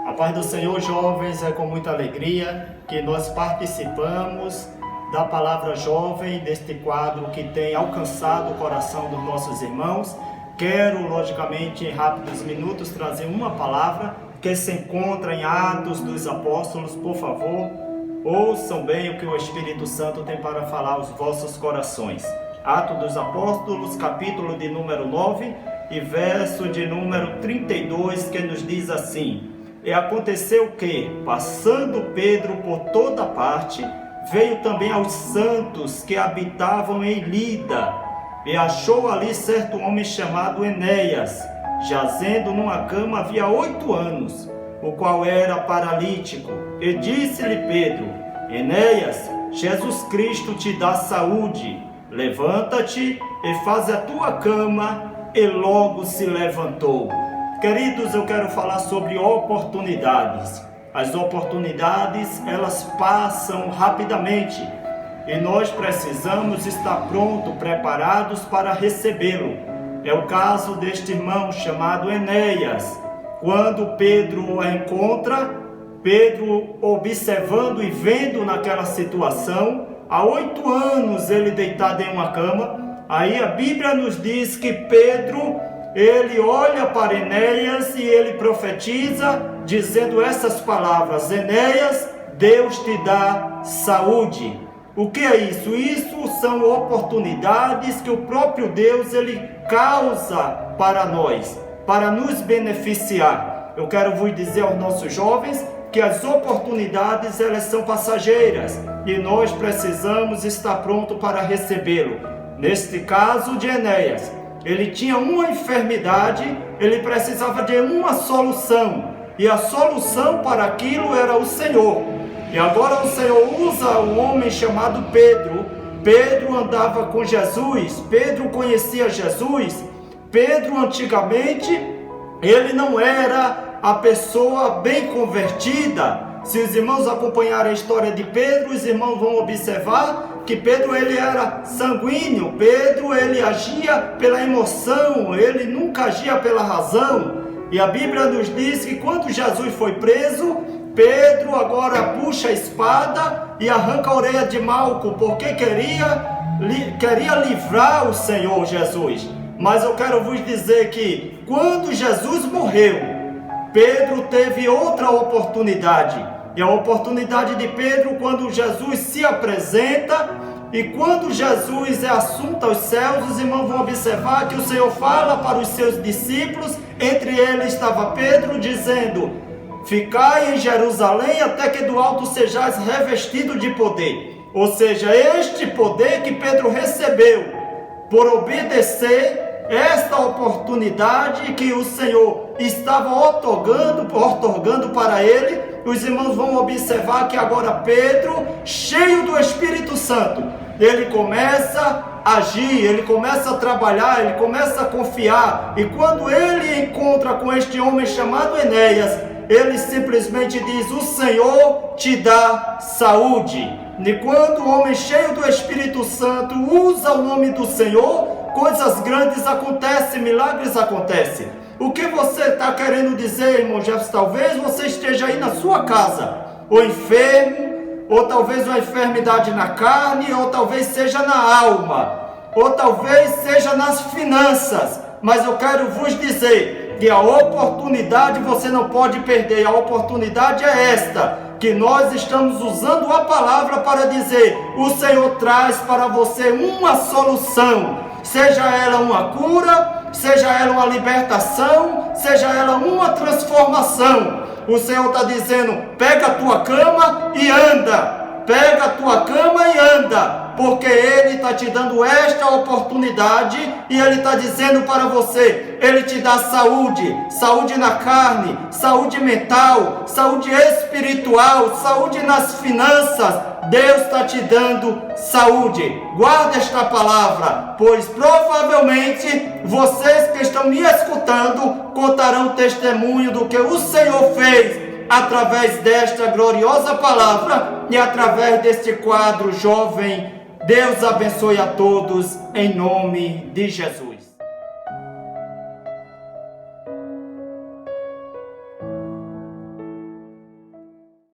A paz do Senhor, jovens, é com muita alegria que nós participamos da Palavra Jovem, deste quadro que tem alcançado o coração dos nossos irmãos. Quero, logicamente, em rápidos minutos, trazer uma palavra que se encontra em Atos dos Apóstolos. Por favor, ouçam bem o que o Espírito Santo tem para falar aos vossos corações. Atos dos Apóstolos, capítulo de número 9 e verso de número 32, que nos diz assim: E aconteceu que, passando Pedro por toda parte, veio também aos santos que habitavam em Lida, e achou ali certo homem chamado Enéas, jazendo numa cama havia 8 anos, o qual era paralítico. E disse-lhe Pedro: Enéas, Jesus Cristo te dá saúde, levanta-te e faz a tua cama. E logo se levantou. Queridos, eu quero falar sobre oportunidades. As oportunidades, elas passam rapidamente e nós precisamos estar prontos, preparados para recebê-lo. É o caso deste irmão chamado Enéas. Quando Pedro o encontra, Pedro observando e vendo naquela situação, há 8 anos ele deitado em uma cama. Aí a Bíblia nos diz que Pedro, ele olha para Enéas e ele profetiza, dizendo essas palavras: Enéas, Deus te dá saúde. O que é isso? Isso são oportunidades que o próprio Deus, ele causa para nós, para nos beneficiar. Eu quero vos dizer aos nossos jovens que as oportunidades, elas são passageiras e nós precisamos estar prontos para recebê-lo. Neste caso de Enéas, ele tinha uma enfermidade, ele precisava de uma solução, e a solução para aquilo era o Senhor. E agora o Senhor usa um homem chamado Pedro. Pedro andava com Jesus, Pedro conhecia Jesus. Pedro antigamente, ele não era a pessoa bem convertida. Se os irmãos acompanharem a história de Pedro, os irmãos vão observar que Pedro, ele era sanguíneo. Pedro, ele agia pela emoção, ele nunca agia pela razão. E a Bíblia nos diz que quando Jesus foi preso, Pedro agora puxa a espada e arranca a orelha de Malco, porque queria livrar o Senhor Jesus. Mas eu quero vos dizer que quando Jesus morreu, Pedro teve outra oportunidade. E a oportunidade de Pedro, quando Jesus se apresenta, e quando Jesus é assunto aos céus, os irmãos vão observar que o Senhor fala para os seus discípulos, entre eles estava Pedro, dizendo: Ficai em Jerusalém até que do alto sejais revestido de poder. Ou seja, este poder que Pedro recebeu por obedecer esta oportunidade que o Senhor estava otorgando para ele. Os irmãos vão observar que agora Pedro, cheio do Espírito Santo, ele começa a agir, ele começa a trabalhar, ele começa a confiar. E quando ele encontra com este homem chamado Enéas, ele simplesmente diz: o Senhor te dá saúde. E quando o homem cheio do Espírito Santo usa o nome do Senhor, coisas grandes acontecem, milagres acontecem. O que você está querendo dizer, irmão Jefferson? Talvez você esteja aí na sua casa, ou enfermo, ou talvez uma enfermidade na carne, ou talvez seja na alma, ou talvez seja nas finanças. Mas eu quero vos dizer que a oportunidade você não pode perder. A oportunidade é esta, que nós estamos usando a palavra para dizer: o Senhor traz para você uma solução, seja ela uma cura, seja ela uma libertação, seja ela uma transformação. O Senhor está dizendo: pega a tua cama e anda. Pega a tua cama e anda, porque Ele está te dando esta oportunidade e Ele está dizendo para você: Ele te dá saúde, saúde na carne, saúde mental, saúde espiritual, saúde nas finanças. Deus está te dando saúde. Guarda esta palavra, pois provavelmente vocês que estão me escutando contarão testemunho do que o Senhor fez através desta gloriosa palavra e através deste quadro jovem. Deus abençoe a todos em nome de Jesus.